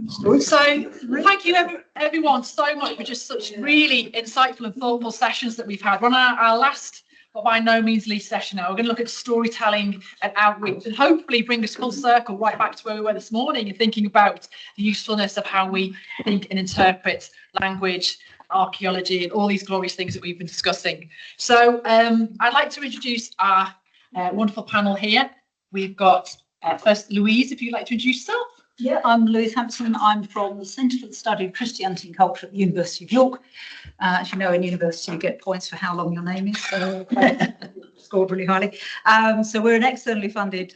So thank you everyone so much for just such really insightful and thoughtful sessions that we've had. We're on our last, but by no means least session now. We're going to look at storytelling and outreach and hopefully bring us full circle right back to where we were this morning and thinking about the usefulness of how we think and interpret language, archaeology and all these glorious things that we've been discussing. So I'd like to introduce our wonderful panel here. We've got first Louise, if you'd like to introduce yourself. Yeah, I'm Louise Hampson. I'm from the Centre for the Study of Christianity and Culture at the University of York. As you know, in university you get points for how long your name is, so scored really highly. So we're an externally funded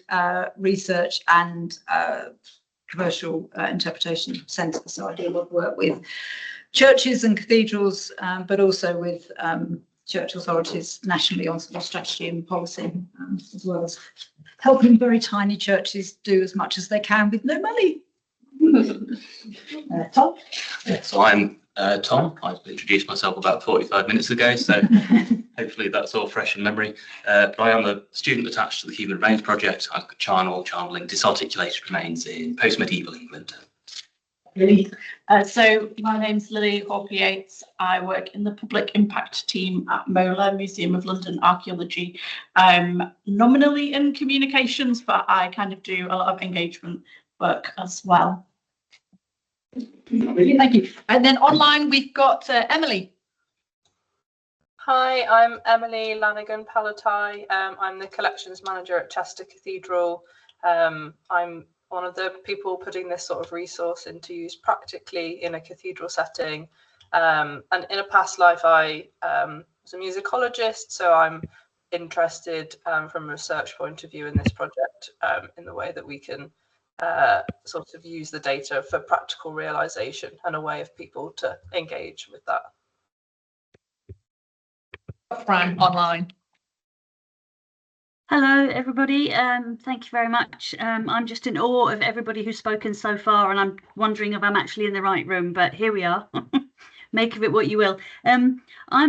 research and commercial interpretation centre. So I do a lot of work with churches and cathedrals, but also with church authorities nationally on strategy and policy, as well as helping very tiny churches do as much as they can with no money. Tom? Yeah, so I'm Tom. I introduced myself about 45 minutes ago, so hopefully that's all fresh in memory. But I am a student attached to the Human Remains Project. I've got charnel-ling disarticulated remains in post-medieval England. Lily. So my name's Lily Hawker-Yates. I work in the public impact team at MOLA, Museum of London Archaeology. I'm nominally in communications, but I kind of do a lot of engagement work as well. Thank you. And then online we've got Emily. Hi, I'm Emily Lanigan-Palotai. I'm the collections manager at Chester Cathedral. I'm one of the people putting this sort of resource into use practically in a cathedral setting. And in a past life, I was a musicologist, so I'm interested from a research point of view in this project in the way that we can sort of use the data for practical realization and a way of people to engage with that. Fran, online. Hello, everybody. Thank you very much. I'm just in awe of everybody who's spoken so far, and I'm wondering if I'm actually in the right room, but here we are. Make of it what you will. I'm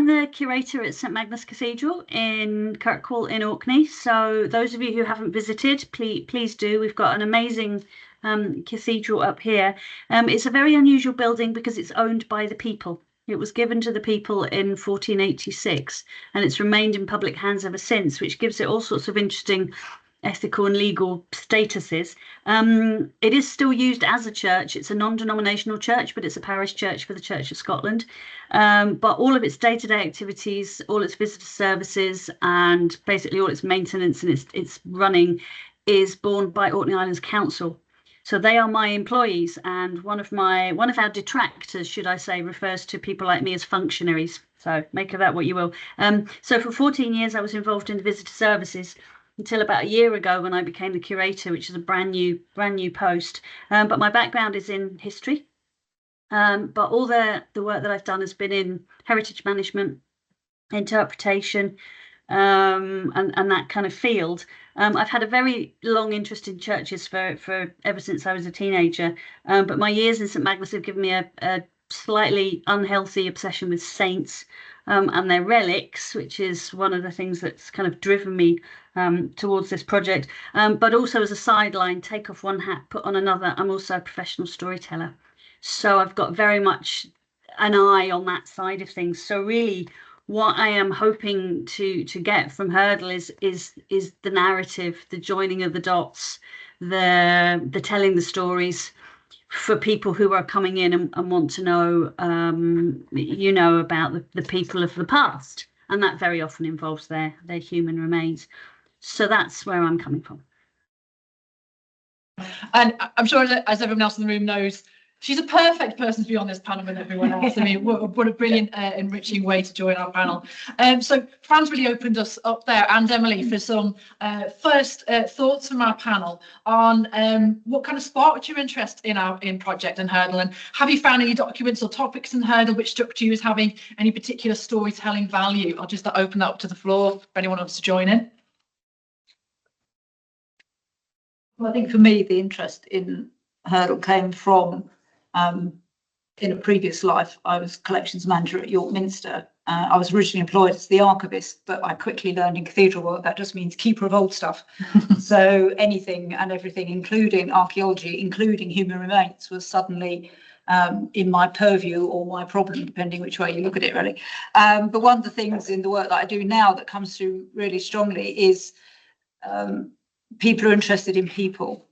the curator at St Magnus Cathedral in Kirkwall in Orkney. So those of you who haven't visited, please do. We've got an amazing cathedral up here. It's a very unusual building because it's owned by the people. It was given to the people in 1486 and it's remained in public hands ever since, which gives it all sorts of interesting ethical and legal statuses. It is still used as a church. It's a non-denominational church, but it's a parish church for the Church of Scotland. But all of its day-to-day activities, all its visitor services and basically all its maintenance and its running is borne by Orkney Islands Council. So they are my employees, and one of our detractors, should I say, refers to people like me as functionaries. So make of that what you will. So for 14 years, I was involved in the visitor services until about a year ago when I became the curator, which is a brand new post. But my background is in history. But all the work that I've done has been in heritage management, interpretation, and that kind of field. I've had a very long interest in churches for ever since I was a teenager, but my years in St Magnus have given me a slightly unhealthy obsession with saints and their relics, which is one of the things that's kind of driven me towards this project. But also as a sideline, take off one hat, put on another, I'm also a professional storyteller. So I've got very much an eye on that side of things. So really, what I am hoping to get from Hurdle is the narrative, the joining of the dots, the telling the stories for people who are coming in and want to know, about the people of the past, and that very often involves their human remains. So that's where I'm coming from. And I'm sure, as everyone else in the room knows, she's a perfect person to be on this panel with everyone else. I mean, what a brilliant, enriching way to join our panel. So Fran's really opened us up there, and Emily, for some first thoughts from our panel on what kind of sparked your interest in Project and Hurdle, and have you found any documents or topics in Hurdle which struck you as having any particular storytelling value? I'll just open that up to the floor if anyone wants to join in. Well, I think for me, the interest in Hurdle came from in a previous life, I was collections manager at York Minster. I was originally employed as the archivist, but I quickly learned in cathedral work that just means keeper of old stuff. So anything and everything, including archaeology, including human remains, was suddenly in my purview or my problem, depending which way you look at it, really. But one of the things in the work that I do now that comes through really strongly is people are interested in people.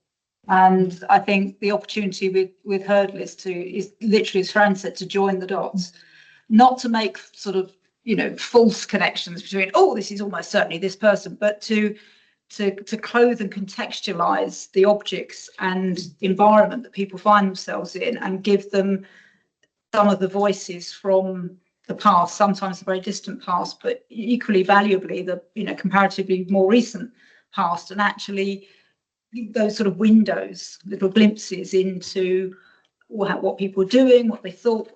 And I think the opportunity with Hurdle is literally, as Fran said, to join the dots, not to make sort of, false connections between, oh, this is almost certainly this person, but to clothe and contextualize the objects and environment that people find themselves in and give them some of the voices from the past, sometimes the very distant past, but equally valuably the, comparatively more recent past, and actually those sort of windows, little glimpses into what people were doing, what they thought,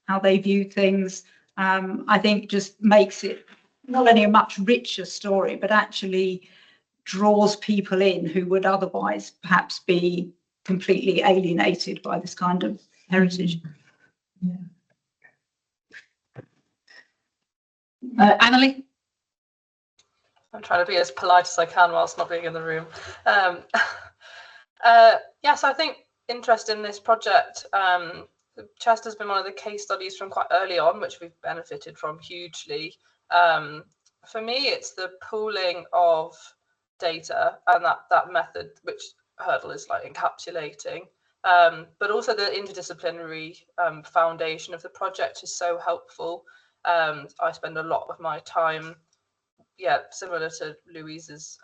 how they viewed things, I think just makes it not only a much richer story, but actually draws people in who would otherwise perhaps be completely alienated by this kind of heritage. Yeah. Annalie? I'm trying to be as polite as I can whilst not being in the room. Yes, I think interest in this project, Chester's been one of the case studies from quite early on, which we've benefited from hugely. For me, it's the pooling of data and that method, which Hurdle is like encapsulating, but also the interdisciplinary foundation of the project is so helpful. I spend a lot of my time, similar to Louise's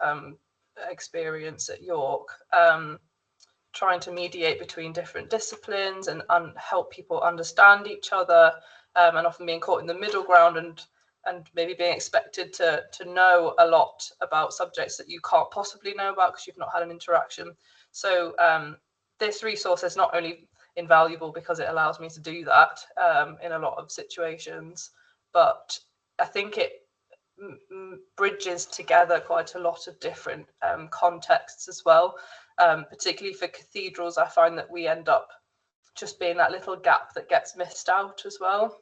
experience at York, trying to mediate between different disciplines and help people understand each other, and often being caught in the middle ground and maybe being expected to know a lot about subjects that you can't possibly know about because you've not had an interaction. So this resource is not only invaluable because it allows me to do that in a lot of situations, but I think it bridges together quite a lot of different contexts as well. Particularly for cathedrals, I find that we end up just being that little gap that gets missed out as well,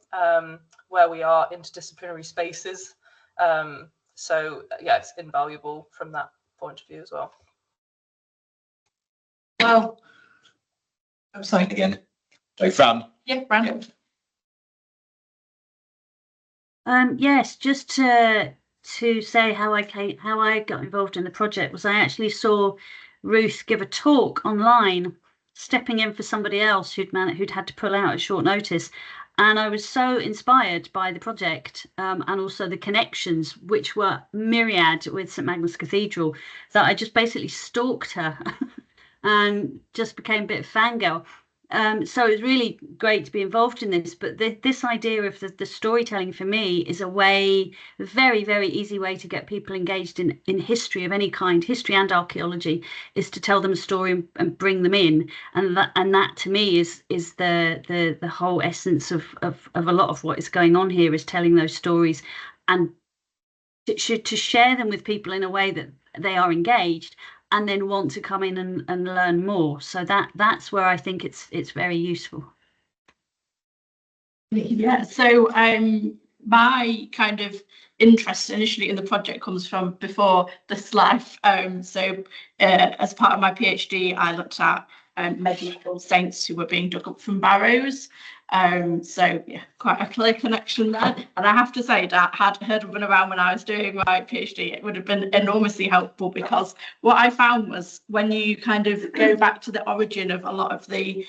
where we are interdisciplinary spaces. So it's invaluable from that point of view as well. Well, I'm sorry. Again. So Fran. Yeah, Fran. Yes, just to say how I got involved in the project was I actually saw Ruth give a talk online, stepping in for somebody else who'd had to pull out at short notice, and I was so inspired by the project and also the connections, which were myriad with St Magnus Cathedral, that I just basically stalked her and just became a bit of fangirl. So it's really great to be involved in this, but this idea of the storytelling for me is a very, very easy way to get people engaged in history of any kind, history and archaeology, is to tell them a story and bring them in. And that to me is the whole essence of a lot of what is going on here, is telling those stories and to share them with people in a way that they are engaged and then want to come in and learn more. So that's where I think it's very useful. Yeah, so my kind of interest initially in the project comes from before this life. So as part of my PhD, I looked at medieval saints who were being dug up from barrows. So yeah, quite a clear connection there. And I have to say that had Hurdle been around when I was doing my PhD, it would have been enormously helpful, because what I found was when you kind of go back to the origin of a lot of the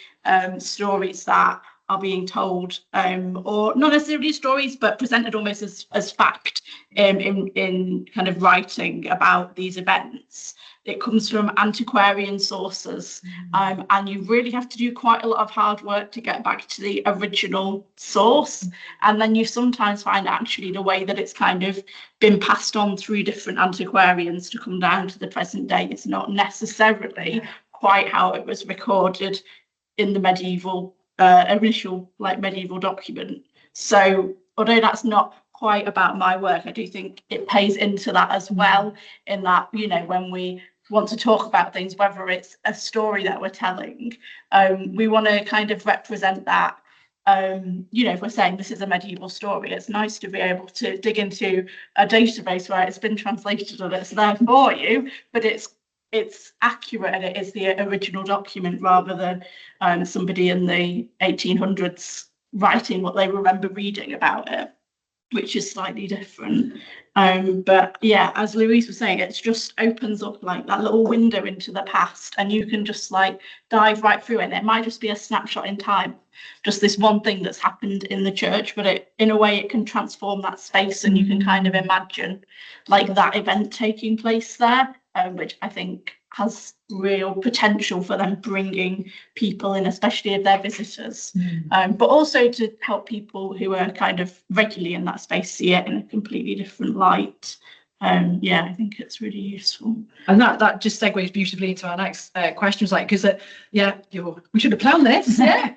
stories that are being told, or not necessarily stories, but presented almost as fact in kind of writing about these events. It comes from antiquarian sources, and you really have to do quite a lot of hard work to get back to the original source. And then you sometimes find actually the way that it's kind of been passed on through different antiquarians to come down to the present day is not necessarily quite how it was recorded in the medieval initial medieval document. So although that's not quite about my work, I do think it pays into that as well, in that, you know, when we want to talk about things, whether it's a story that we're telling, we want to kind of represent that. You know, if we're saying this is a medieval story, it's nice to be able to dig into a database where it's been translated and it's there for you, but it's accurate and it is the original document rather than somebody in the 1800s writing what they remember reading about it, which is slightly different. But yeah, as Louise was saying, it just opens up like that little window into the past, and you can just like dive right through it. And it might just be a snapshot in time, just this one thing that's happened in the church, but it, in a way, it can transform that space, and you can kind of imagine like that event taking place there, which I think has real potential for them bringing people in, especially if they're visitors, but also to help people who are kind of regularly in that space see it in a completely different light. Yeah, I think it's really useful. And that just segues beautifully into our next questions, like, because we should have planned this. Yeah.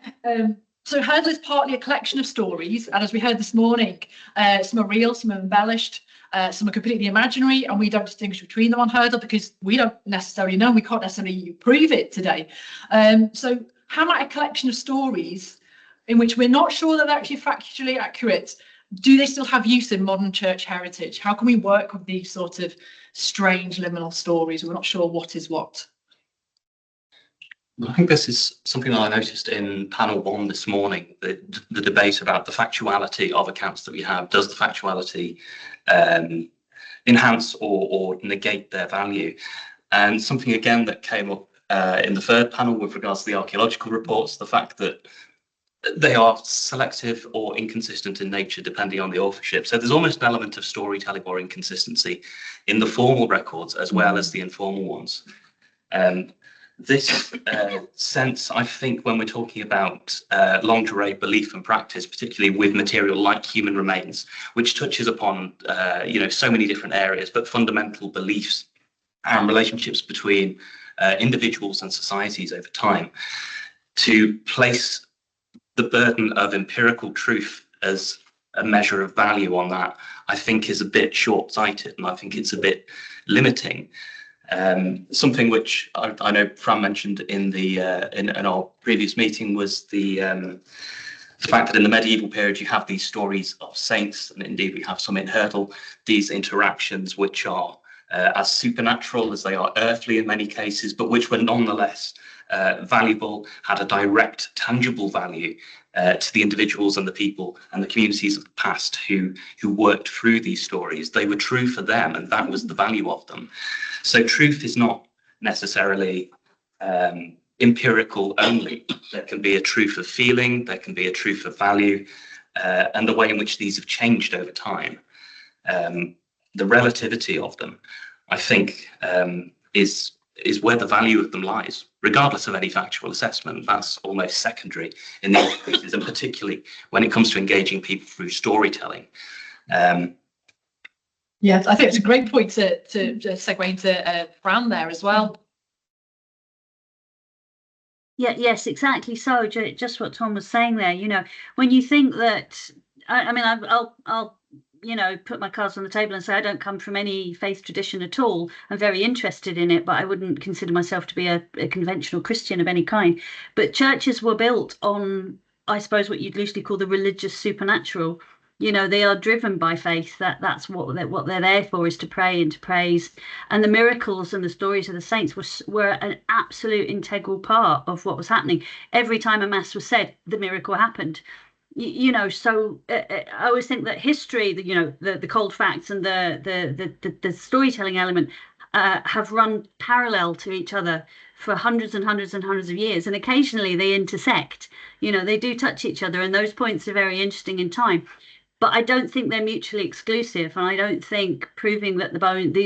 So Hurdle is partly a collection of stories, and as we heard this morning, some are real, some are embellished, some are completely imaginary, and we don't distinguish between them on Hurdle because we don't necessarily know, and we can't necessarily prove it today. So how might a collection of stories in which we're not sure that they're actually factually accurate, do they still have use in modern church heritage? How can we work with these sort of strange liminal stories? We're not sure what is what. I think this is something that I noticed in panel 1 this morning, the debate about the factuality of accounts that we have. Does the factuality enhance or negate their value? And something again that came up in the third panel with regards to the archaeological reports, the fact that they are selective or inconsistent in nature depending on the authorship. So there's almost an element of storytelling or inconsistency in the formal records as well as the informal ones. This sense, I think, when we're talking about longue durée belief and practice, particularly with material like human remains, which touches upon so many different areas, but fundamental beliefs and relationships between individuals and societies over time, to place the burden of empirical truth as a measure of value on that, I think is a bit short-sighted, and I think it's a bit limiting. Something which I know Fran mentioned in our previous meeting was the fact that in the medieval period you have these stories of saints, and indeed we have some in Hurdle, these interactions which are as supernatural as they are earthly in many cases, but which were nonetheless valuable, had a direct, tangible value to the individuals and the people and the communities of the past who worked through these stories. They were true for them, and that was the value of them. So truth is not necessarily empirical only. There can be a truth of feeling, there can be a truth of value, and the way in which these have changed over time. The relativity of them, I think, is where the value of them lies, regardless of any factual assessment. That's almost secondary in these cases, and particularly when it comes to engaging people through storytelling. Yeah, I think it's a great point to segue into Fran there as well. Yeah, yes, exactly. So just what Tom was saying there, when you think that, I mean, I'll put my cards on the table and say I don't come from any faith tradition at all. I'm very interested in it, but I wouldn't consider myself to be a conventional Christian of any kind. But churches were built on, I suppose, what you'd loosely call the religious supernatural. They are driven by faith. That's what they're there for, is to pray and to praise. And the miracles and the stories of the saints were an absolute integral part of what was happening. Every time a mass was said, the miracle happened. So I always think that history, the cold facts and the storytelling element have run parallel to each other for hundreds and hundreds and hundreds of years, and occasionally they intersect. They do touch each other, and those points are very interesting in time. But I don't think they're mutually exclusive, and I don't think proving that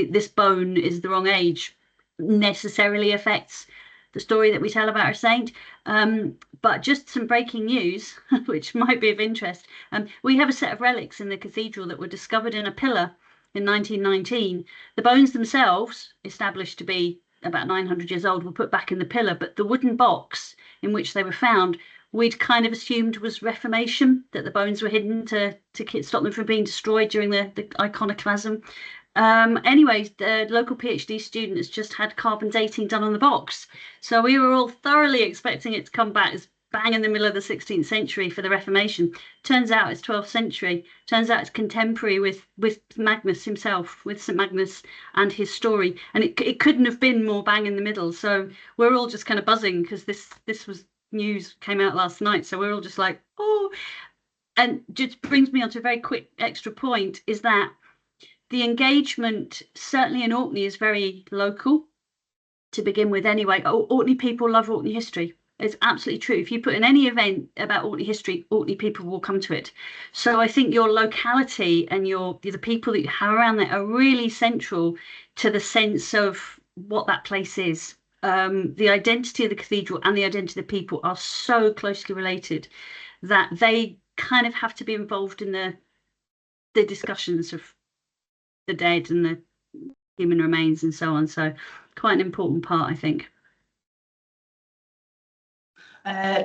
this bone is the wrong age necessarily affects the story that we tell about our saint. But just some breaking news, which might be of interest. We have a set of relics in the cathedral that were discovered in a pillar in 1919. The bones themselves, established to be about 900 years old, were put back in the pillar, but the wooden box in which they were found, we'd kind of assumed was Reformation, that the bones were hidden to stop them from being destroyed during the iconoclasm. Anyways, the local PhD student has just had carbon dating done on the box. So we were all thoroughly expecting it to come back as bang in the middle of the 16th century for the Reformation. Turns out it's 12th century. Turns out it's contemporary with Magnus himself, with St. Magnus and his story. And it couldn't have been more bang in the middle. So we're all just kind of buzzing because this was news came out last night. So we're all just like, oh. And just brings me on to a very quick extra point is that the engagement, certainly in Orkney, is very local to begin with anyway. Orkney people love Orkney history. It's absolutely true. If you put in any event about Orkney history, Orkney people will come to it. So I think your locality and the people that you have around there are really central to the sense of what that place is. The identity of the cathedral and the identity of the people are so closely related that they kind of have to be involved in the discussions of the dead and the human remains and so on. So quite an important part, I think.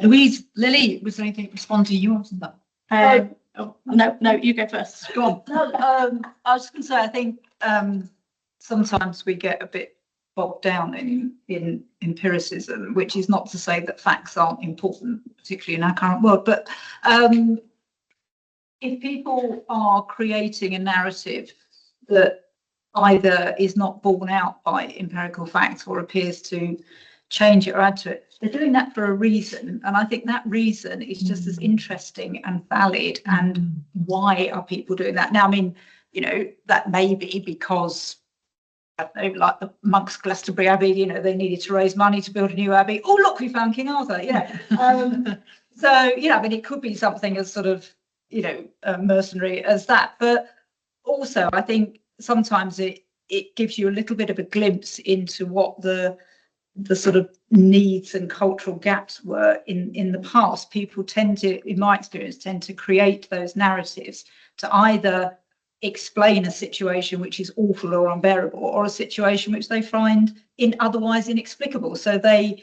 Louise, Lily, was there anything to respond to? You answered that. No, you go first. Go on. No, I was going to say, I think sometimes we get a bit bogged down in empiricism, which is not to say that facts aren't important, particularly in our current world. But if people are creating a narrative that either is not borne out by empirical facts or appears to change it or add to it, they're doing that for a reason. And I think that reason is just as interesting and valid. And why are people doing that? Now, I mean, you know, that may be because, I don't know, like the monks Glastonbury Abbey, you know, they needed to raise money to build a new abbey. Oh, look, we found King Arthur, you know. So, you know, I mean, it could be something as sort of, you know, mercenary as that. But also, I think sometimes it gives you a little bit of a glimpse into what the sort of needs and cultural gaps were in the past. People tend to, in my experience, tend to create those narratives to either explain a situation which is awful or unbearable, or a situation which they find otherwise inexplicable. So they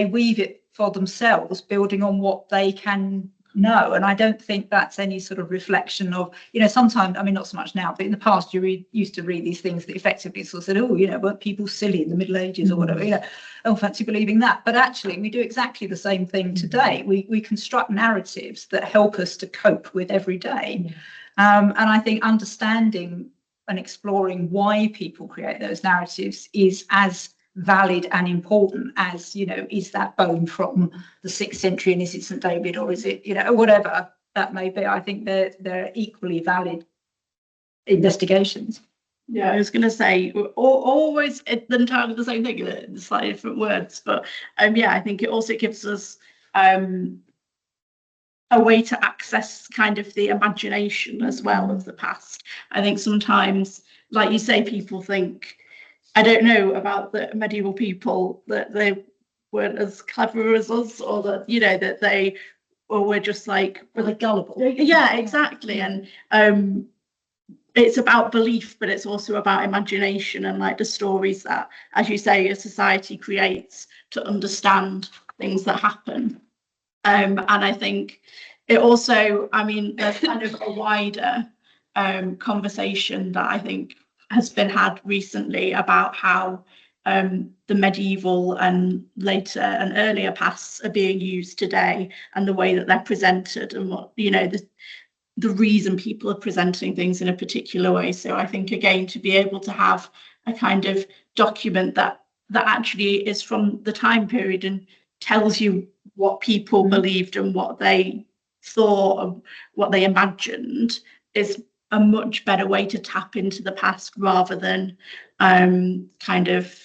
weave it for themselves, building on what they can know. And I don't think that's any sort of reflection of, you know, sometimes, I mean, not so much now, but in the past you used to read these things that effectively sort of said, oh, you know, weren't people silly in the Middle Ages or whatever, you know, oh, fancy believing that. But actually we do exactly the same thing today. We construct narratives that help us to cope with every day. And I think understanding and exploring why people create those narratives is as valid and important as, you know, is that bone from the 6th century and is it St. David or is it, you know, whatever that may be. I think they're equally valid investigations. Yeah, I was going to say, always entirely the same thing in slightly different words, but yeah, I think it also gives us a way to access kind of the imagination as well of the past. I think sometimes, like you say, people think, I don't know about the medieval people, that they weren't as clever as us, or that, you know, that they were just like really gullible. Yeah, exactly. And it's about belief, but it's also about imagination and like the stories that, as you say, a society creates to understand things that happen. And I think it also, I mean, there's kind of a wider conversation that I think has been had recently about how the medieval and later and earlier pasts are being used today, and the way that they're presented, and what, you know, the reason people are presenting things in a particular way. So I think, again, to be able to have a kind of document that actually is from the time period and tells you what people believed and what they thought and what they imagined is a much better way to tap into the past, rather than kind of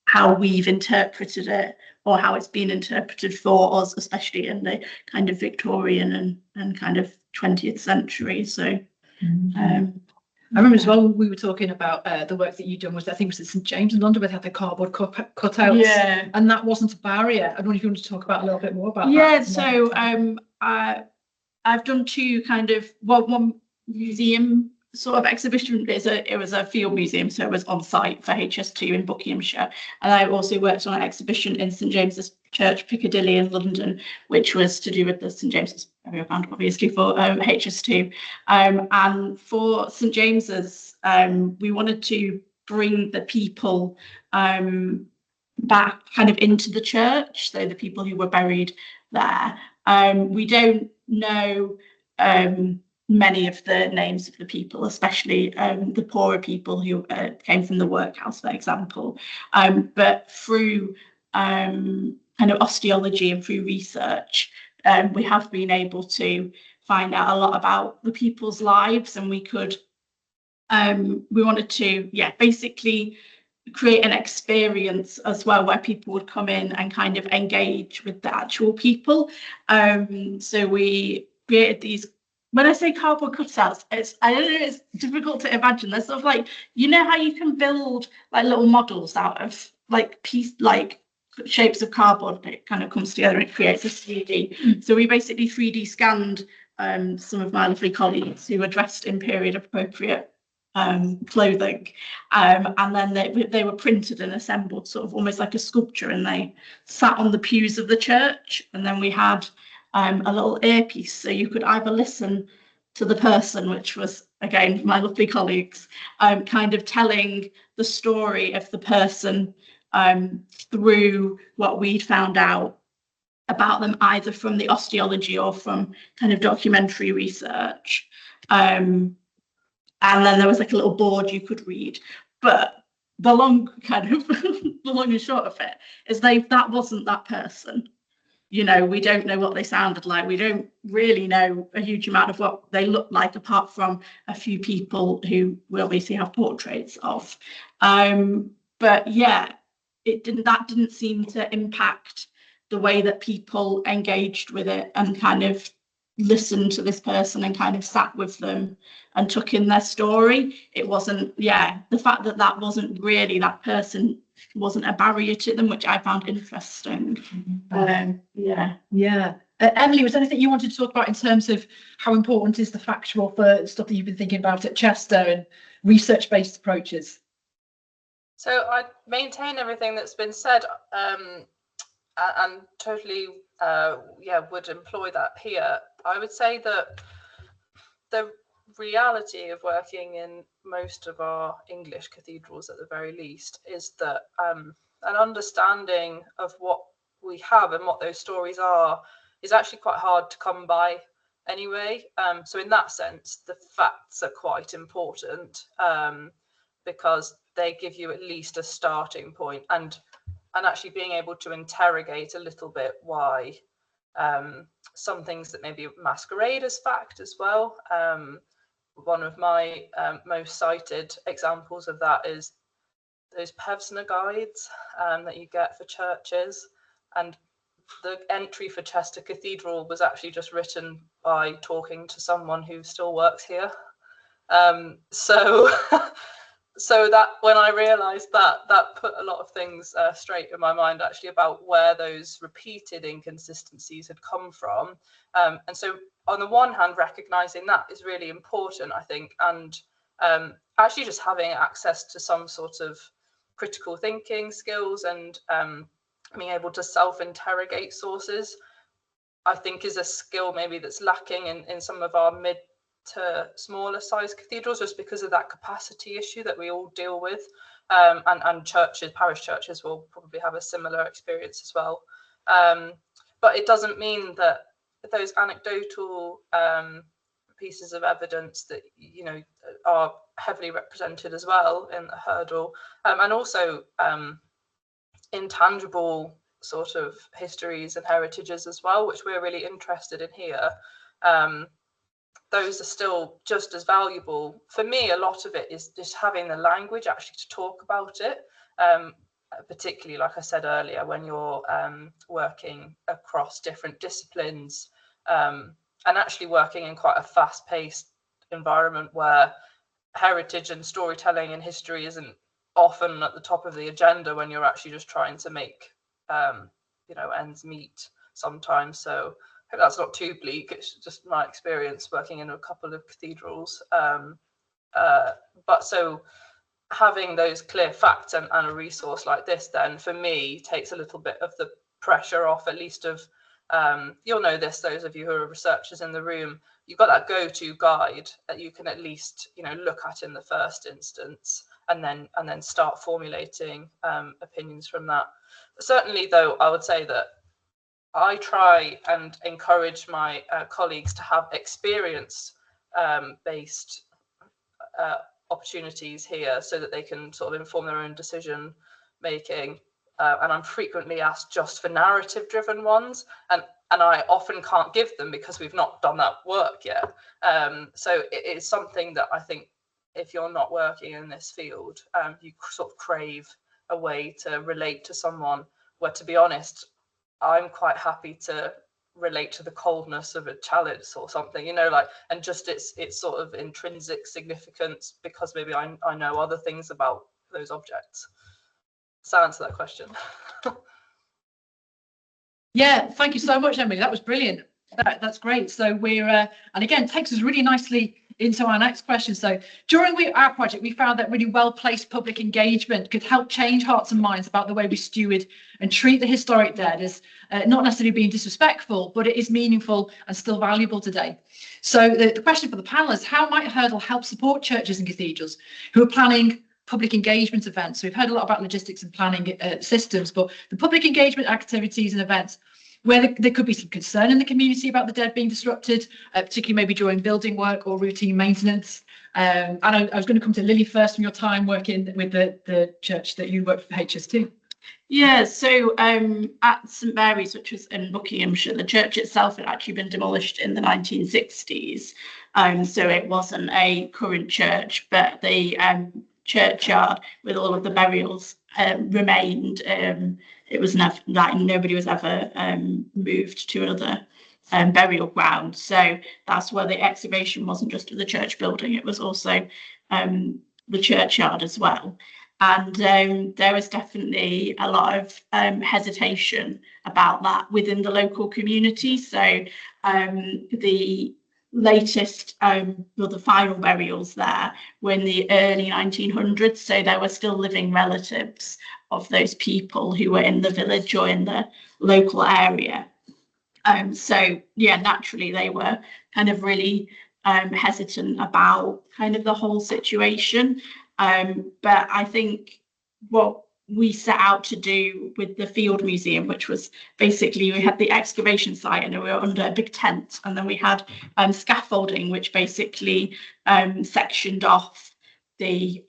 how we've interpreted it or how it's been interpreted for us, especially in the kind of Victorian and kind of 20th century. So I remember as well, we were talking about the work that you'd done was, I think it was at St. James in London, where they had the cardboard cutouts. Yeah. And that wasn't a barrier. I don't know if you want to talk about a little bit more about that. Yeah, so I've done two kind of, one museum sort of exhibition it was a field museum, so it was on site for HS2 in Buckinghamshire, and I also worked on an exhibition in St James's Church, Piccadilly in London, which was to do with the St James's burial ground, obviously, for HS2, and for St James's we wanted to bring the people back kind of into the church, so the people who were buried there. We don't know many of the names of the people, especially the poorer people who came from the workhouse, for example. But through kind of osteology and through research, we have been able to find out a lot about the people's lives, and we wanted to, basically create an experience as well where people would come in and kind of engage with the actual people. So we created these, when I say cardboard cutouts, I don't know, it's difficult to imagine. They're sort of like, you know how you can build like little models out of like shapes of cardboard, and it kind of comes together and it creates a 3D. So we basically 3D scanned some of my lovely colleagues who were dressed in period appropriate clothing, and then they were printed and assembled sort of almost like a sculpture, and they sat on the pews of the church. And then we had a little earpiece, so you could either listen to the person, which was again my lovely colleagues, kind of telling the story of the person through what we'd found out about them, either from the osteology or from kind of documentary research. And then there was like a little board you could read. But the long and short of it is that wasn't that person. You know, we don't know what they sounded like. We don't really know a huge amount of what they looked like, apart from a few people who we obviously have portraits of. But yeah, that didn't seem to impact the way that people engaged with it and kind of listened to this person and kind of sat with them and took in their story. It wasn't, the fact that wasn't really that person wasn't a barrier to them, which I found interesting. Emily, was there anything you wanted to talk about in terms of how important is the factual for stuff that you've been thinking about at Chester and research-based approaches? So I maintain everything that's been said, and totally would employ that here. I would say that the reality of working in most of our English cathedrals, at the very least, is that an understanding of what we have and what those stories are is actually quite hard to come by anyway. So in that sense, the facts are quite important, because they give you at least a starting point, and actually being able to interrogate a little bit why some things that maybe masquerade as fact as well. One of my most cited examples of that is those Pevsner guides that you get for churches. And the entry for Chester Cathedral was actually just written by talking to someone who still works here. So that when I realised that put a lot of things straight in my mind, actually, about where those repeated inconsistencies had come from. And so on the one hand, recognising that is really important, I think, and actually just having access to some sort of critical thinking skills and being able to self-interrogate sources, I think, is a skill maybe that's lacking in some of our mid to smaller size cathedrals, just because of that capacity issue that we all deal with, and churches, parish churches, will probably have a similar experience as well. But it doesn't mean that those anecdotal pieces of evidence that are heavily represented as well in the hurdle, and also intangible sort of histories and heritages as well, which we're really interested in here. Those are still just as valuable. For me, a lot of it is just having the language actually to talk about it, particularly, like I said earlier, when you're working across different disciplines, and actually working in quite a fast-paced environment where heritage and storytelling and history isn't often at the top of the agenda when you're actually just trying to make ends meet sometimes. So that's not too bleak. It's just my experience working in a couple of cathedrals. But so having those clear facts and a resource like this, then for me takes a little bit of the pressure off, at least of you'll know this, those of you who are researchers in the room, you've got that go-to guide that you can at least, you know, look at in the first instance, and then start formulating opinions from that. Certainly, though, I would say that I try and encourage my colleagues to have experience based opportunities here, so that they can sort of inform their own decision making. And I'm frequently asked just for narrative driven ones, and I often can't give them because we've not done that work yet. So it is something that I think, if you're not working in this field, you sort of crave a way to relate to someone, where, to be honest, I'm quite happy to relate to the coldness of a chalice or something, you know, like, and just its sort of intrinsic significance, because maybe I know other things about those objects. Does that answer that question? Yeah, thank you so much, Emily. That was brilliant. That's great. So we're, and again, takes us really nicely into our next question. So during our project, we found that really well-placed public engagement could help change hearts and minds about the way we steward and treat the historic dead as not necessarily being disrespectful, but it is meaningful and still valuable today. So the question for the panel is, how might Hurdle help support churches and cathedrals who are planning public engagement events? So we've heard a lot about logistics and planning systems, but the public engagement activities and events where there could be some concern in the community about the dead being disrupted, particularly maybe during building work or routine maintenance. And I was going to come to Lily first, from your time working with the church that you worked for HS2. Yeah, so at St Mary's, which was in Buckinghamshire, the church itself had actually been demolished in the 1960s. So it wasn't a current church, but the churchyard with all of the burials remained. It was never, like, nobody was ever moved to another burial ground. So that's where the excavation wasn't just of the church building, it was also the churchyard as well. And there was definitely a lot of hesitation about that within the local community. So the latest, well, the final burials there were in the early 1900s. So there were still living relatives of those people who were in the village or in the local area. So yeah, naturally they were kind of really hesitant about kind of the whole situation. But I think what we set out to do with the Field Museum, which was basically, we had the excavation site and we were under a big tent, and then we had scaffolding, which basically sectioned off the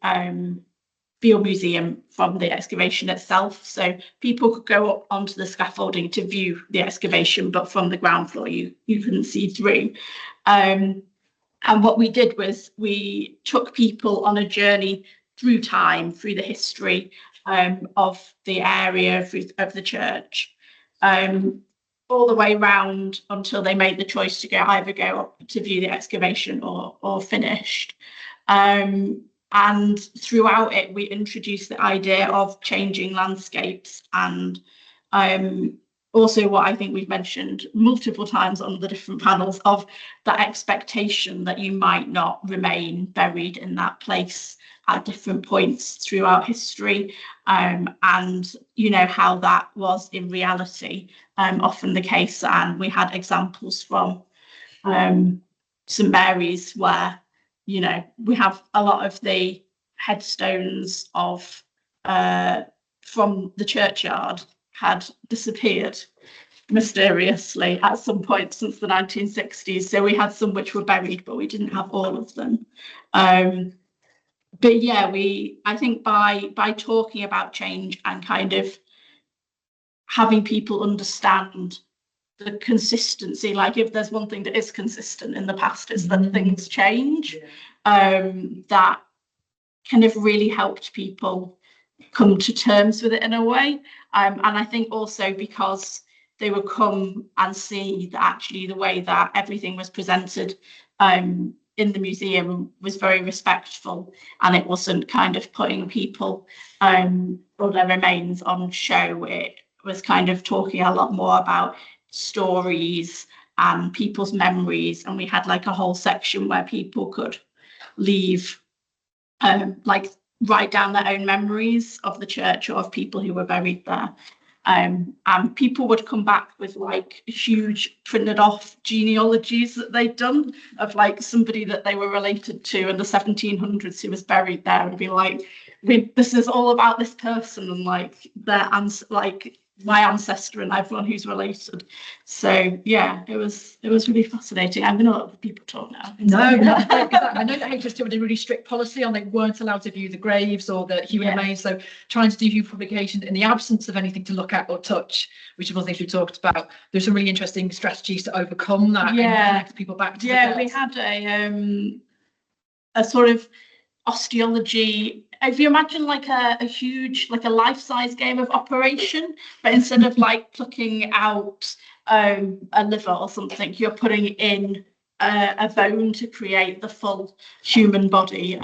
Field Museum from the excavation itself. So people could go up onto the scaffolding to view the excavation, but from the ground floor you couldn't see through. And what we did was we took people on a journey through time, through the history of the area, of the church, all the way round until they made the choice to either go up to view the excavation or finished. And throughout it, we introduced the idea of changing landscapes, and also what I think we've mentioned multiple times on the different panels, of that expectation that you might not remain buried in that place at different points throughout history, and you know how that was in reality often the case. And we had examples from St Mary's where, you know, we have a lot of the headstones of from the churchyard had disappeared mysteriously at some point since the 1960s. So we had some which were buried, but we didn't have all of them. But yeah, I think by talking about change and kind of having people understand the consistency, like if there's one thing that is consistent in the past, is that things change. That kind of really helped people come to terms with it in a way. And I think also because they would come and see that actually the way that everything was presented in the museum was very respectful, and it wasn't kind of putting people or their remains on show. It was kind of talking a lot more about stories and people's memories, and we had like a whole section where people could leave like write down their own memories of the church or of people who were buried there. And people would come back with like huge printed off genealogies that they'd done of like somebody that they were related to in the 1700s who was buried there, and be like, this is all about this person and like their like my ancestor and everyone who's related. So yeah, it was really fascinating. I'm going to let other people talk now. No, I know that HRDL had a really strict policy on they weren't allowed to view the graves or the human remains. So trying to do view publications in the absence of anything to look at or touch, which is one of the things we talked about. There's some really interesting strategies to overcome that and connect people back to the dead. We had a sort of osteology. If you imagine like a huge, like a life-size game of Operation, but instead of like plucking out a liver or something, you're putting in a bone to create the full human body,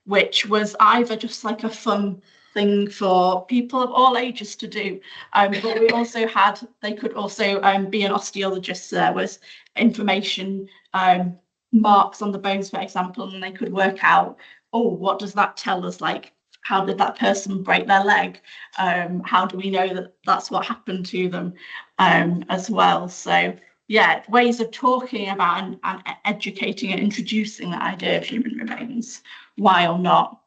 which was either just like a fun thing for people of all ages to do, but we also had, they could also be an osteologist. There was information, marks on the bones, for example, and they could work out, oh, what does that tell us? Like, how did that person break their leg? How do we know that that's what happened to them as well? So yeah, ways of talking about and educating and introducing the idea of human remains while not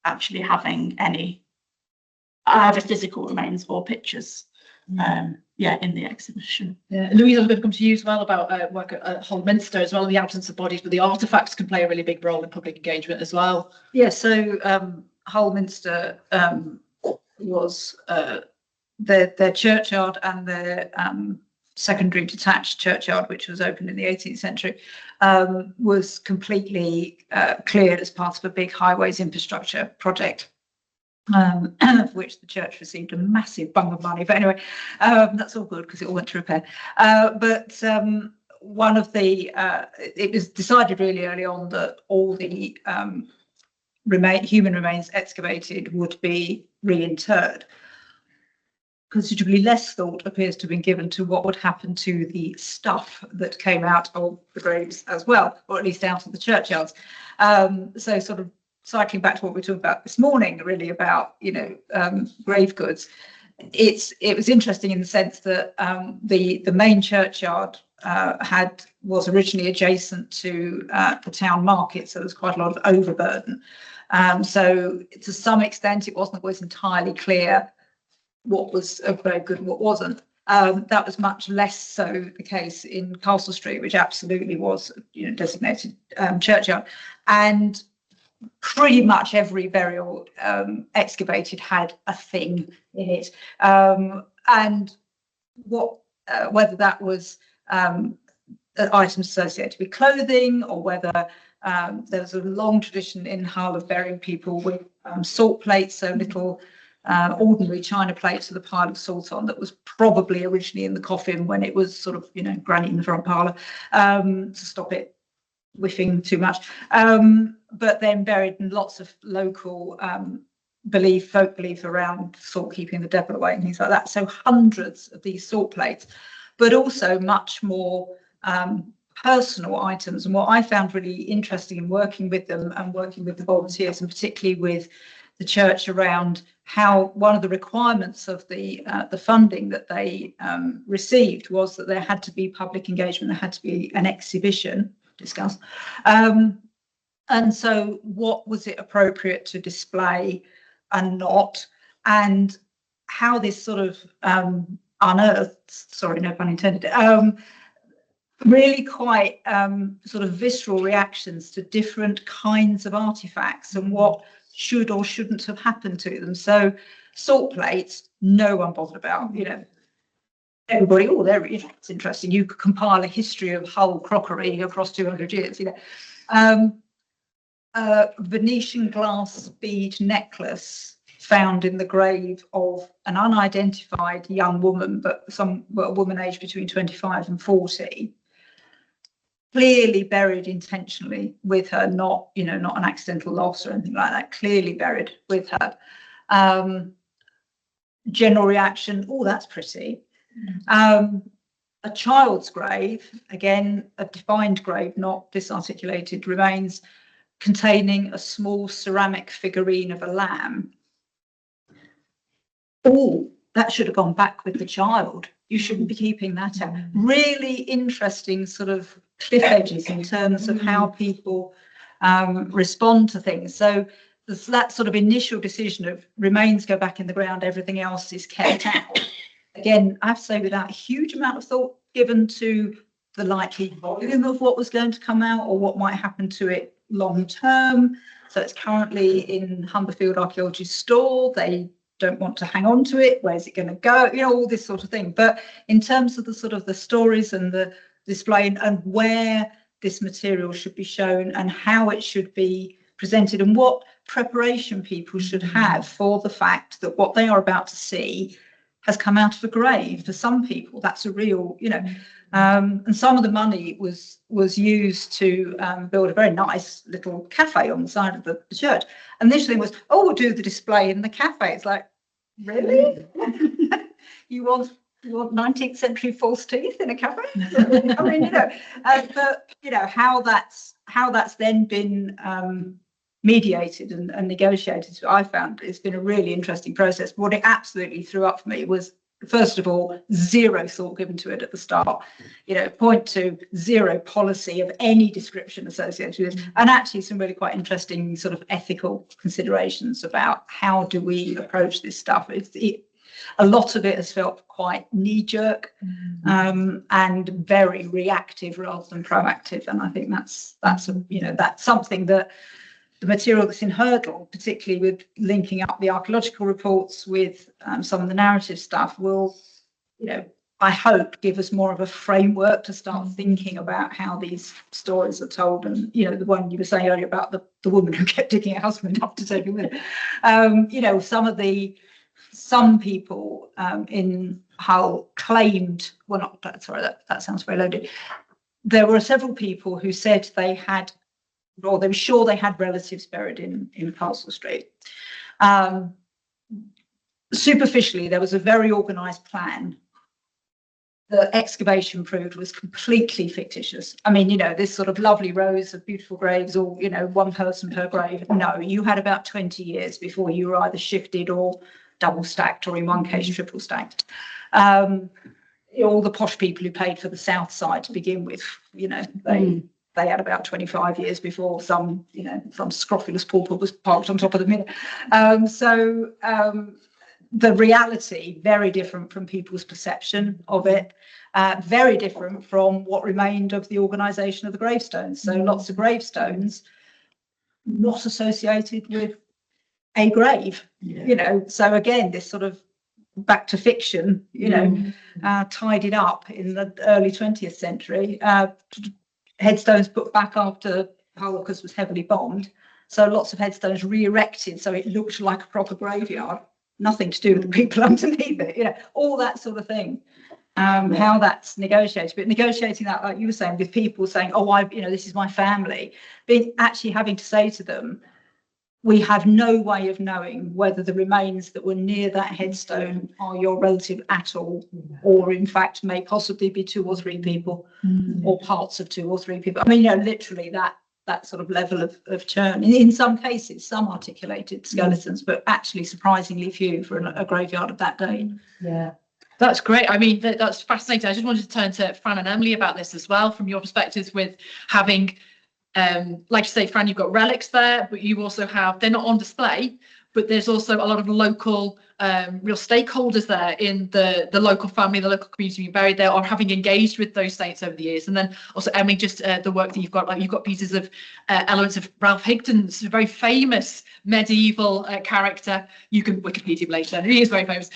actually having any either physical remains or pictures. In the exhibition. Louise, I'm going to come to you as well about work at Holminster as well, in the absence of bodies, but the artefacts can play a really big role in public engagement as well. Yeah, so Holminster was their churchyard and their secondary detached churchyard, which was opened in the 18th century, was completely cleared as part of a big highways infrastructure project. Of which the church received a massive bung of money, but anyway, that's all good because it all went to repair. But one of the it was decided really early on that all the human remains excavated would be reinterred. Considerably less thought appears to have been given to what would happen to the stuff that came out of the graves as well, or at least out of the churchyards. So sort of cycling back to what we were talking about this morning, really about, grave goods. It was interesting in the sense that the main churchyard was originally adjacent to the town market, so there was quite a lot of overburden. So to some extent, it wasn't always entirely clear what was a grave good and what wasn't. That was much less so the case in Castle Street, which absolutely was, designated churchyard, and pretty much every burial excavated had a thing in it, and whether that was items associated with clothing, or whether there was a long tradition in Hull of burying people with salt plates, so little ordinary china plates with a pile of salt on, that was probably originally in the coffin when it was sort of, granny in the front parlour, to stop it whiffing too much, but then buried in lots of local folk belief around salt keeping the devil away and things like that. So hundreds of these salt plates, but also much more personal items. And what I found really interesting in working with them and working with the volunteers, and particularly with the church, around how one of the requirements of the funding that they received was that there had to be public engagement, there had to be an exhibition discussed. And so what was it appropriate to display and not, and how this sort of unearthed, sorry, no pun intended, really quite sort of visceral reactions to different kinds of artifacts and what should or shouldn't have happened to them. So salt plates, no one bothered about, everybody, it's interesting. You could compile a history of Hull crockery across 200 years, Venetian glass bead necklace found in the grave of an unidentified young woman, but a woman aged between 25 and 40, clearly buried intentionally with her, not an accidental loss or anything like that, clearly buried with her. General reaction, oh, that's pretty. A child's grave, again, a defined grave, not disarticulated remains, containing a small ceramic figurine of a lamb. Oh, that should have gone back with the child. You shouldn't be keeping that out. Really interesting sort of cliff edges in terms of how people respond to things. So there's that sort of initial decision of remains go back in the ground, everything else is kept out. Again, I have to say, without a huge amount of thought given to the likely volume of what was going to come out or what might happen to it long term. So it's currently in Humberfield Archaeology store. They don't want to hang on to it. Where's it going to go? You know, all this sort of thing. But in terms of the sort of the stories and the display and where this material should be shown and how it should be presented and what preparation people should have for the fact that what they are about to see has come out of a grave. For some people, that's a real, you know, and some of the money was used to build a very nice little cafe on the side of the church. And this thing was, oh, we'll do the display in the cafe. It's like, really? you want 19th century false teeth in a cafe? I mean, you know, but you know how that's then been mediated and negotiated. So I found it's been a really interesting process. But what it absolutely threw up for me was, first of all, zero thought given to it at the start. You know, point two, zero policy of any description associated with it, and actually some really quite interesting sort of ethical considerations about how do we approach this stuff. A lot of it has felt quite knee-jerk and very reactive rather than proactive, and I think that's something that the material that's in Hurdle, particularly with linking up the archaeological reports with some of the narrative stuff, will, you know, I hope give us more of a framework to start thinking about how these stories are told. And, you know, the one you were saying earlier about the woman who kept digging her husband up to take him with her. You know, some people in Hull claimed, well, not, sorry, that sounds very loaded. There were several people who said they had, or they were sure they had relatives buried in Castle Street. Superficially, there was a very organised plan. The excavation proved was completely fictitious. I mean, you know, this sort of lovely rows of beautiful graves, or, you know, one person per grave. No, you had about 20 years before you were either shifted or double stacked, or in one case, triple stacked. All the posh people who paid for the south side to begin with, you know, they had about 25 years before some scrofulous pauper was parked on top of them. The reality, very different from people's perception of it, very different from what remained of the organisation of the gravestones. So lots of gravestones not associated with a grave, you know. So again, this sort of back to fiction, you know, tidied up in the early 20th century. Headstones put back after Hull was heavily bombed, so lots of headstones re-erected so it looked like a proper graveyard. Nothing to do with the people underneath it, you know, all that sort of thing. How that's negotiated, but negotiating that, like you were saying, with people saying, oh, this is my family, but actually having to say to them, we have no way of knowing whether the remains that were near that headstone are your relative at all, or in fact may possibly be 2 or 3 people, or parts of 2 or 3 people. I mean, you know, literally that sort of level of churn. In some cases, some articulated skeletons, but actually surprisingly few for a graveyard of that day. Yeah. That's great. I mean, that's fascinating. I just wanted to turn to Fran and Emily about this as well, from your perspectives with having, like you say, Fran, you've got relics there, but you also have, they're not on display, but there's also a lot of local real stakeholders there in the local family, the local community being buried there, or having engaged with those saints over the years. And then also, Emily, just the work that you've got, like you've got pieces of elements of Ralph Higdon's very famous medieval character. You can Wikipedia him later. He is very famous.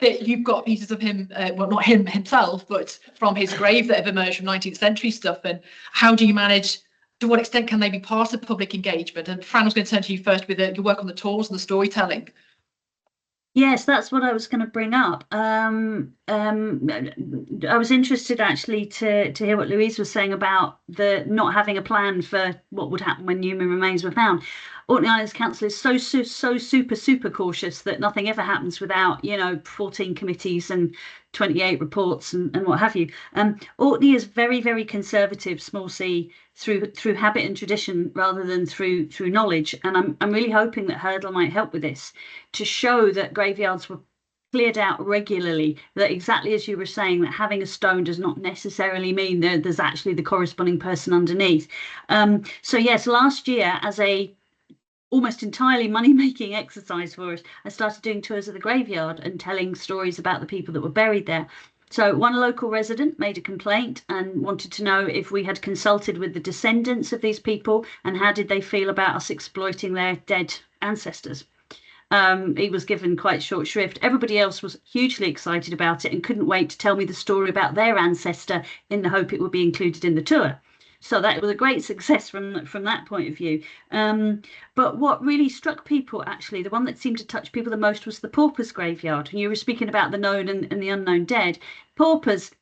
That you've got pieces of him, well, not him himself, but from his grave that have emerged from 19th century stuff. And how do you manage, to what extent can they be part of public engagement? And Fran, I was going to turn to you first with your work on the tours and the storytelling. Yes, that's what I was going to bring up. I was interested actually to hear what Louise was saying about the not having a plan for what would happen when human remains were found. Orkney Islands Council is so super cautious that nothing ever happens without, 14 committees and 28 reports and what have you. Orkney is very, very conservative, small c, through habit and tradition rather than through knowledge. And I'm really hoping that HRDL might help with this, to show that graveyards were cleared out regularly, that exactly as you were saying, that having a stone does not necessarily mean that there's actually the corresponding person underneath. So yes, last year, as a almost entirely money-making exercise for us, I started doing tours of the graveyard and telling stories about the people that were buried there. So one local resident made a complaint and wanted to know if we had consulted with the descendants of these people and how did they feel about us exploiting their dead ancestors. He was given quite short shrift. Everybody else was hugely excited about it and couldn't wait to tell me the story about their ancestor in the hope it would be included in the tour. So that was a great success from that point of view. But what really struck people, actually, the one that seemed to touch people the most was the paupers graveyard. And you were speaking about the known and the unknown dead. Paupers,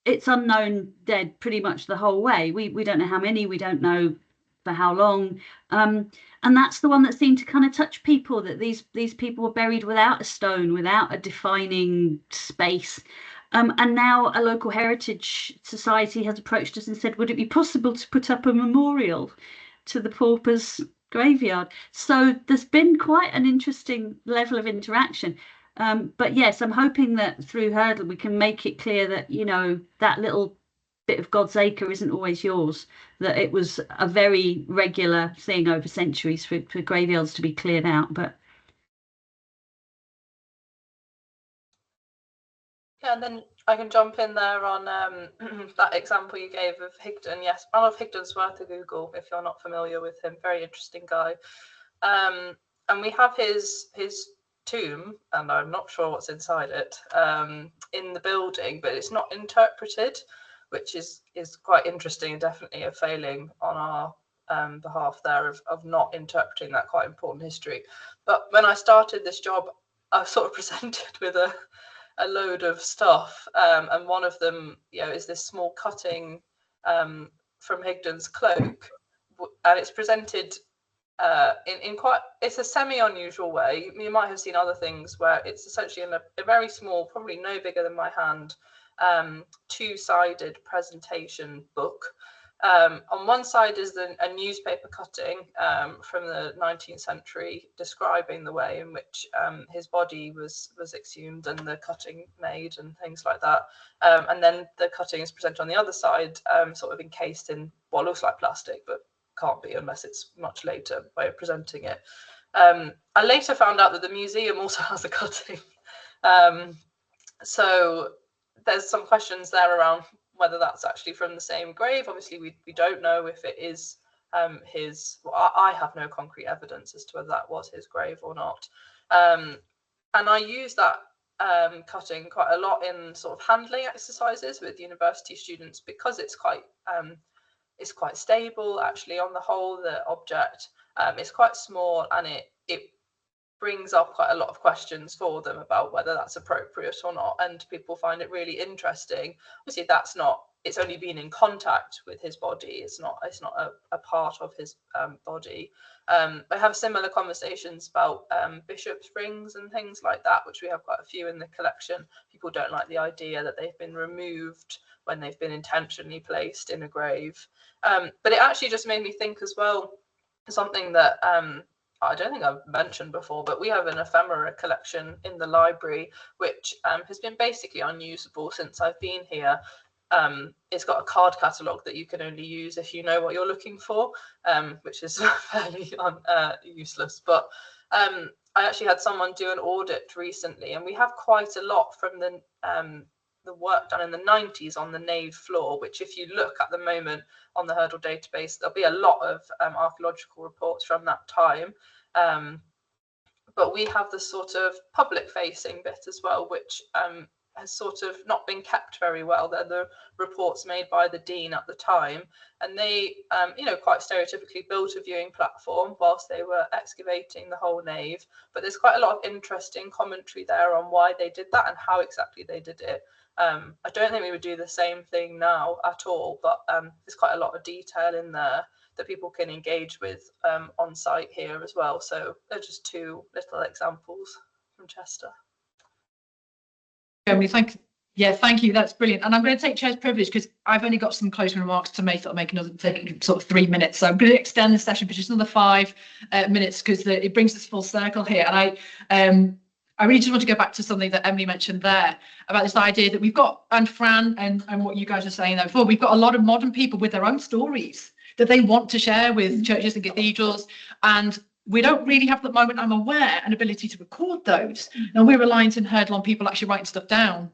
it's unknown dead pretty much the whole way. We don't know how many, we don't know for how long. And that's the one that seemed to kind of touch people, that these people were buried without a stone, without a defining space. And now a local heritage society has approached us and said, would it be possible to put up a memorial to the paupers graveyard? So there's been quite an interesting level of interaction. But yes, I'm hoping that through HRDL we can make it clear that, you know, that little bit of God's acre isn't always yours, that it was a very regular thing over centuries for graveyards to be cleared out. But yeah, and then I can jump in there on that example you gave of Higden. Yes, Ranulph Higden's worth a Google if you're not familiar with him. Very interesting guy. And we have his tomb, and I'm not sure what's inside it, in the building, but it's not interpreted, which is quite interesting and definitely a failing on our behalf there of not interpreting that quite important history. But when I started this job, I was sort of presented with a load of stuff, and one of them, you know, is this small cutting from Higden's cloak, and it's presented in quite, it's a semi-unusual way. You might have seen other things where it's essentially in a very small, probably no bigger than my hand, two-sided presentation book. On one side is a newspaper cutting from the 19th century describing the way in which his body was exhumed and the cutting made and things like that. And then the cutting is presented on the other side, sort of encased in what looks like plastic, but can't be unless it's much later way of presenting it. I later found out that the museum also has a cutting. So there's some questions there around whether that's actually from the same grave. Obviously, we don't know if it is his. Well, I have no concrete evidence as to whether that was his grave or not. And I use that cutting quite a lot in sort of handling exercises with university students because it's quite stable. Actually, on the whole, the object is quite small, and it brings up quite a lot of questions for them about whether that's appropriate or not, and people find it really interesting. Obviously, it's only been in contact with his body. It's not a part of his body. I have similar conversations about bishop's rings and things like that, which we have quite a few in the collection. People don't like the idea that they've been removed when they've been intentionally placed in a grave. But it actually just made me think as well, something that I don't think I've mentioned before, but we have an ephemera collection in the library, which has been basically unusable since I've been here. It's got a card catalogue that you can only use if you know what you're looking for, which is fairly useless. But I actually had someone do an audit recently, and we have quite a lot from the work done in the 90s on the nave floor, which if you look at the moment on the HRDL database, there'll be a lot of archaeological reports from that time. But we have the sort of public facing bit as well, which has sort of not been kept very well. They're the reports made by the dean at the time, and they quite stereotypically built a viewing platform whilst they were excavating the whole nave. But there's quite a lot of interesting commentary there on why they did that and how exactly they did it. I don't think we would do the same thing now at all, but there's quite a lot of detail in there that people can engage with on site here as well. So they're just two little examples from Chester. Emily, thank Yeah, thank you. That's brilliant. And I'm going to take chair's privilege because I've only got some closing remarks to make. That'll make another take sort of 3 minutes. So I'm going to extend the session for just another 5 minutes because it brings us full circle here. And I really just want to go back to something that Emily mentioned there about this idea that we've got, and Fran and what you guys are saying there before, we've got a lot of modern people with their own stories that they want to share with churches and cathedrals. And we don't really have, at the moment, I'm aware, an ability to record those. Now, we're reliant in Hurdle on people actually writing stuff down,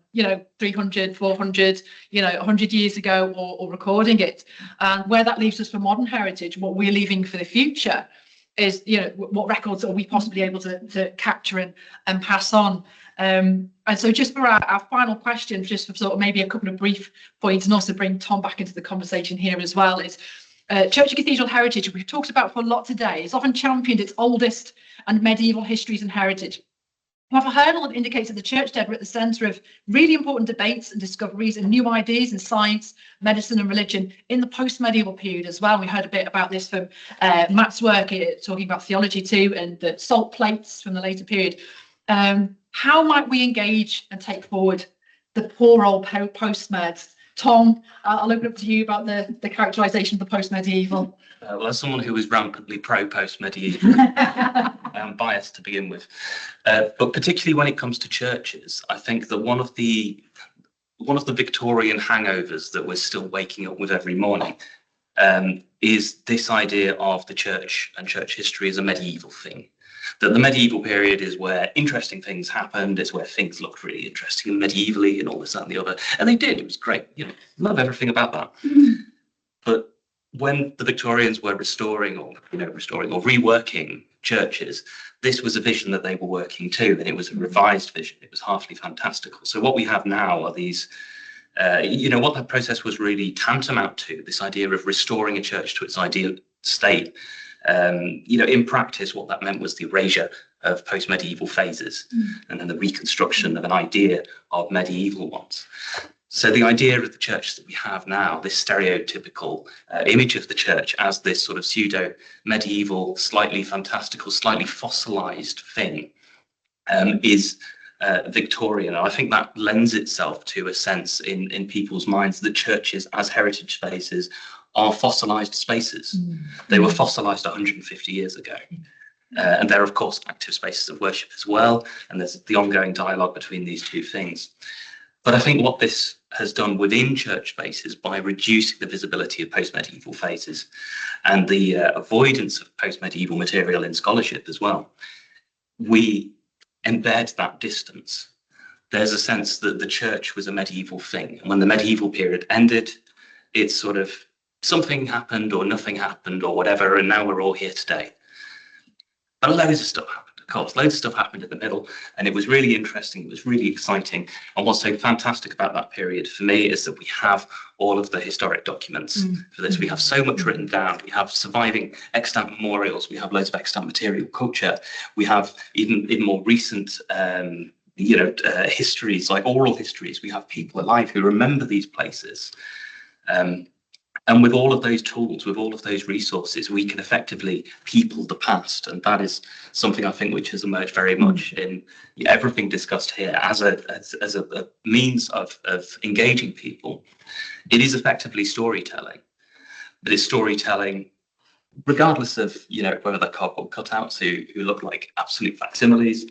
300, 400, 100 years ago, or recording it. And where that leaves us for modern heritage, what we're leaving for the future is, what records are we possibly able to capture and pass on. And so just for our final question, just for sort of maybe a couple of brief points, and also bring Tom back into the conversation here as well, is church and cathedral heritage, we've talked about for a lot today, is often championed its oldest and medieval histories and heritage. However, Hurdle indicates that the church dead were at the centre of really important debates and discoveries and new ideas in science, medicine and religion in the post-medieval period as well. We heard a bit about this from Matt's work, talking about theology too, and the salt plates from the later period. How might we engage and take forward the poor old post-meds? Tom, I'll open up to you about the characterisation of the post-medieval. Well, as someone who was rampantly pro-post-medieval, I'm biased to begin with. But particularly when it comes to churches, I think that one of the Victorian hangovers that we're still waking up with every morning is this idea of the church and church history as a medieval thing. That the medieval period is where interesting things happened, it's where things looked really interesting and medievally and all this, that and the other. And they did, it was great, love everything about that. But when the Victorians were restoring or reworking churches, this was a vision that they were working to, and it was a revised vision. It was heartily fantastical. So what we have now are these, what that process was really tantamount to, this idea of restoring a church to its ideal state. In practice, what that meant was the erasure of post-medieval phases and then the reconstruction of an idea of medieval ones. So the idea of the church that we have now, this stereotypical image of the church as this sort of pseudo-medieval, slightly fantastical, slightly fossilized thing, is Victorian. And I think that lends itself to a sense in people's minds that churches as heritage spaces are fossilized spaces. They were fossilized 150 years ago. And they're, of course, active spaces of worship as well. And there's the ongoing dialogue between these two things. But I think what this has done within church spaces by reducing the visibility of post-medieval phases and the avoidance of post-medieval material in scholarship as well, we embed that distance. There's a sense that the church was a medieval thing. And when the medieval period ended, it's sort of something happened or nothing happened or whatever, and now we're all here today. But loads of stuff happened, of course. Loads of stuff happened in the middle, and it was really interesting. It was really exciting. And what's so fantastic about that period for me is that we have all of the historic documents for this. We have so much written down. We have surviving extant memorials. We have loads of extant material culture. We have even more recent histories, like oral histories. We have people alive who remember these places. And with all of those tools, with all of those resources, we can effectively people the past. And that is something I think which has emerged very much in everything discussed here as a means of engaging people. It is effectively storytelling, but it's storytelling regardless of, whether they're cardboard cutouts who look like absolute facsimiles.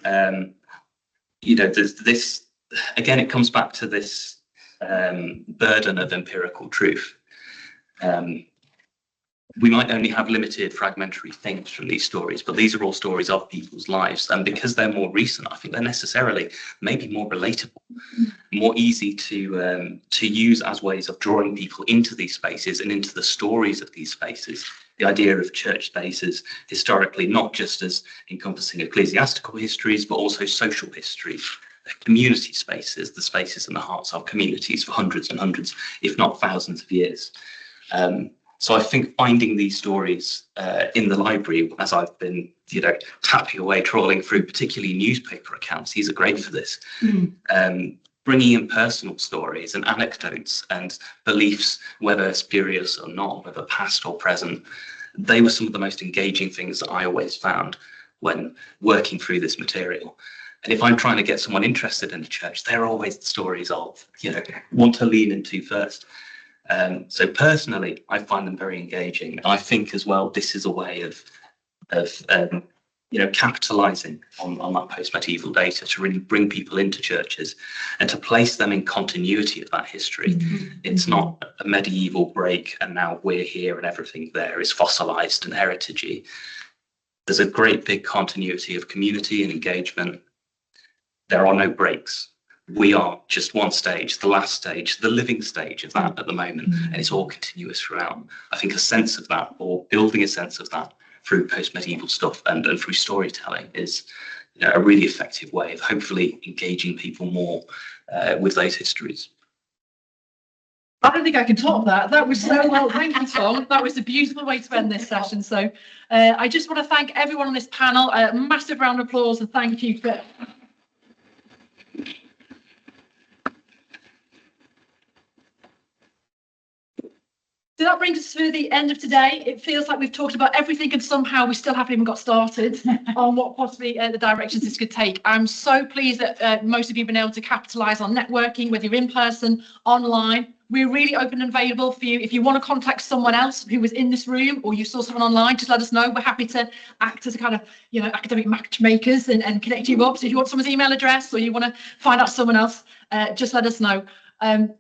There's this, again, it comes back to this burden of empirical truth. We might only have limited fragmentary things from these stories, but these are all stories of people's lives. And because they're more recent, I think they're necessarily maybe more relatable, more easy to use as ways of drawing people into these spaces and into the stories of these spaces. The idea of church spaces historically, not just as encompassing ecclesiastical histories, but also social histories. Community spaces, the spaces in the hearts of communities for hundreds and hundreds, if not thousands of years. So I think finding these stories in the library, as I've been, tapping away, trawling through, particularly newspaper accounts, these are great for this. Bringing in personal stories and anecdotes and beliefs, whether spurious or not, whether past or present, they were some of the most engaging things that I always found when working through this material. And if I'm trying to get someone interested in the church, they're always the stories of, want to lean into first. So personally, I find them very engaging. I think as well, this is a way of capitalizing on that post-medieval data to really bring people into churches and to place them in continuity of that history. It's not a medieval break and now we're here and everything there is fossilized and heritagey. There's a great big continuity of community and engagement. There are no breaks. We are just one stage, the last stage, the living stage of that at the moment, and it's all continuous throughout. I think a sense of that, or building a sense of that through post-medieval stuff and through storytelling is a really effective way of hopefully engaging people more with those histories. I don't think I can top that. That was so well. Thank you, Tom. That was a beautiful way to end this session. So I just want to thank everyone on this panel. A massive round of applause and thank you for... So that brings us to the end of today. It feels like we've talked about everything and somehow we still haven't even got started on what possibly the directions this could take. I'm so pleased that most of you have been able to capitalise on networking, whether you're in person, online. We're really open and available for you. If you want to contact someone else who was in this room or you saw someone online, just let us know. We're happy to act as a kind of, academic matchmakers and connect you up. So if you want someone's email address or you want to find out someone else, just let us know.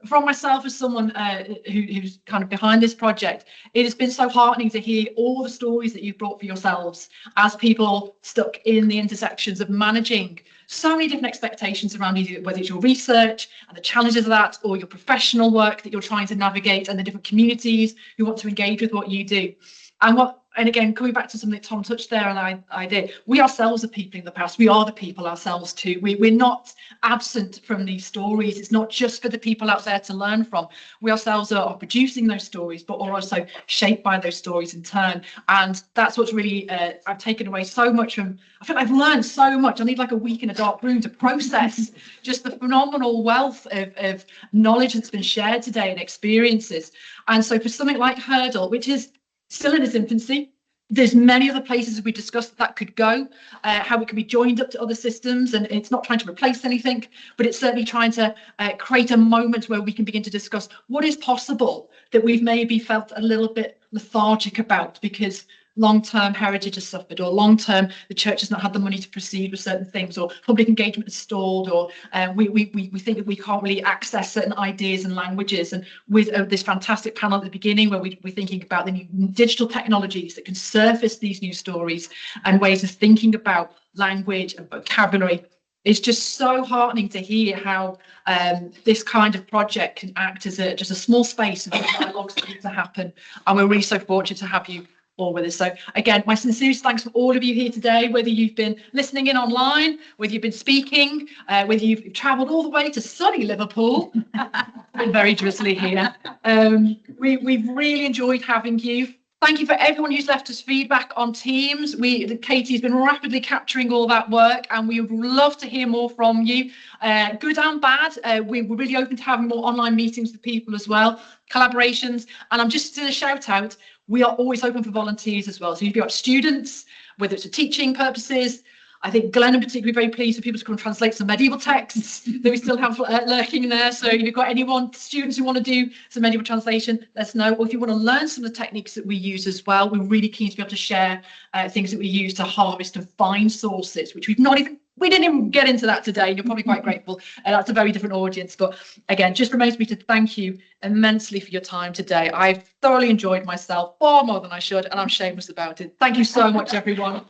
From myself as someone who's kind of behind this project, it has been so heartening to hear all the stories that you've brought for yourselves as people stuck in the intersections of managing so many different expectations around you, whether it's your research and the challenges of that or your professional work that you're trying to navigate and the different communities who want to engage with what you do. And again, coming back to something that Tom touched there and I did, we ourselves are people in the past. We are the people ourselves too. We're not absent from these stories. It's not just for the people out there to learn from. We ourselves are producing those stories, but are also shaped by those stories in turn. And that's what's really, I've taken away so much from, I think I've learned so much. I need like a week in a dark room to process just the phenomenal wealth of knowledge that's been shared today and experiences. And so for something like Hurdle, which is still in its infancy, there's many other places we discussed that could go, how it can be joined up to other systems, and it's not trying to replace anything, but it's certainly trying to create a moment where we can begin to discuss what is possible that we've maybe felt a little bit lethargic about because long-term heritage has suffered, or long-term the church has not had the money to proceed with certain things, or public engagement has stalled, or we think that we can't really access certain ideas and languages. And with this fantastic panel at the beginning where we're thinking about the new digital technologies that can surface these new stories and ways of thinking about language and vocabulary, it's just so heartening to hear how this kind of project can act as just a small space of dialogues that need to happen. And we're really so fortunate to have you all with us. So again, my sincerest thanks for all of you here today, whether you've been listening in online, whether you've been speaking, whether you've travelled all the way to sunny Liverpool. It's been very drizzly here. We've really enjoyed having you. Thank you for everyone who's left us feedback on Teams. Katie's been rapidly capturing all that work and we would love to hear more from you, good and bad. We're really open to having more online meetings with people as well, collaborations. And I'm just doing a shout out. We are always open for volunteers as well. So if you've got students, whether it's for teaching purposes, I think Glenn in particular very pleased for people to come and translate some medieval texts that we still have lurking in there. So if you've got students who want to do some medieval translation, let us know. Or if you want to learn some of the techniques that we use as well, we're really keen to be able to share things that we use to harvest and find sources, which we didn't even get into that today. You're probably quite grateful. That's a very different audience. But again, just remains me to thank you immensely for your time today. I've thoroughly enjoyed myself, far more than I should, and I'm shameless about it. Thank you so much, everyone.